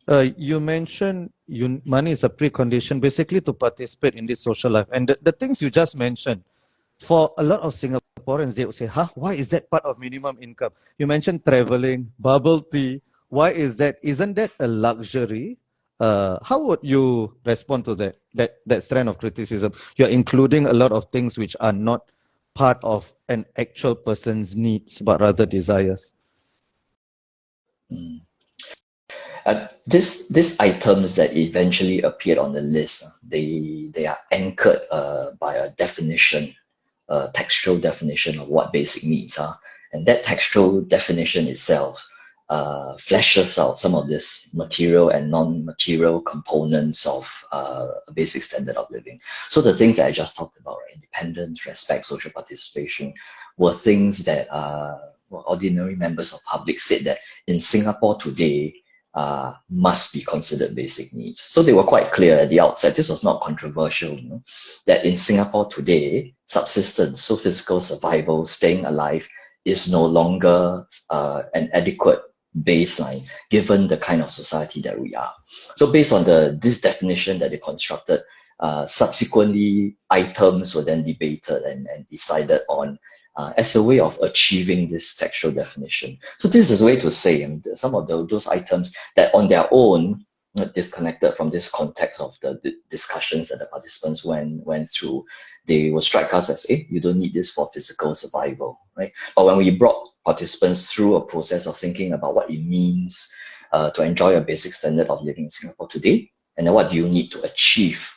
You mentioned money is a precondition basically to participate in this social life. And the things you just mentioned, for a lot of Singaporeans, they would say, huh, why is that part of minimum income? You mentioned traveling, bubble tea. Why is that? Isn't that a luxury? How would you respond to that strand of criticism? You're including a lot of things which are not part of an actual person's needs, but rather desires. Mm. These items that eventually appeared on the list, they are anchored by a definition, a textual definition of what basic needs are, and that textual definition itself fleshes out some of these material and non-material components of a basic standard of living. So the things that I just talked about, right, independence, respect, social participation, were things that ordinary members of public said that in Singapore today must be considered basic needs. So they were quite clear at the outset. This was not controversial, that in Singapore today, subsistence, so physical survival, staying alive, is no longer an adequate baseline given the kind of society that we are. So based on this definition that they constructed, subsequently items were then debated and decided on as a way of achieving this textual definition. So this is a way to say some of those items that on their own, disconnected from this context of the discussions that the participants went through, they will strike us as, you don't need this for physical survival, right? But when we brought participants through a process of thinking about what it means to enjoy a basic standard of living in Singapore today, and then what do you need to achieve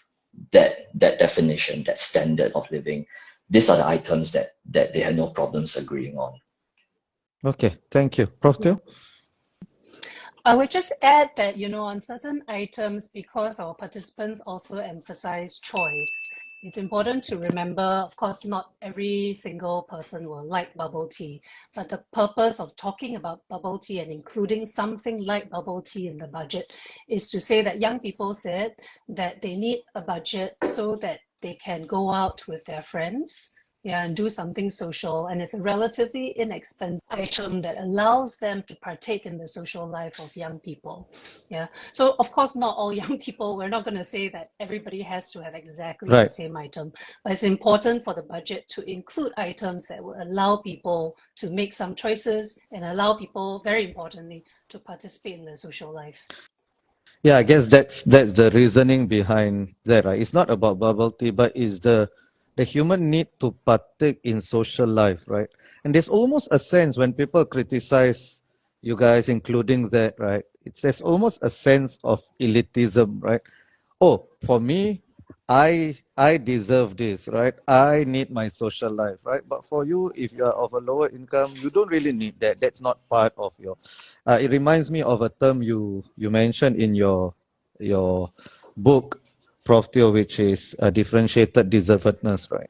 that definition, that standard of living, these are the items that they had no problems agreeing on. Okay, thank you. Prof. Teo? I would just add that, on certain items, because our participants also emphasize choice, it's important to remember, of course, not every single person will like bubble tea, but the purpose of talking about bubble tea and including something like bubble tea in the budget is to say that young people said that they need a budget so that they can go out with their friends, and do something social, and it's a relatively inexpensive item that allows them to partake in the social life of young people. So of course, not all young people, we're not going to say that everybody has to have exactly the same item, but it's important for the budget to include items that will allow people to make some choices and allow people, very importantly, to participate in the social life. Yeah, I guess that's the reasoning behind that, right? It's not about bubble tea, but it's the human need to partake in social life, right? And there's almost a sense when people criticize you guys, including that, right? There's almost a sense of elitism, right? Oh, for me, I deserve this, right? I need my social life, right? But for you, if you are of a lower income, you don't really need that. That's not part of your. It reminds me of a term you mentioned in your book, Prof. Teo, which is differentiated deservedness, right?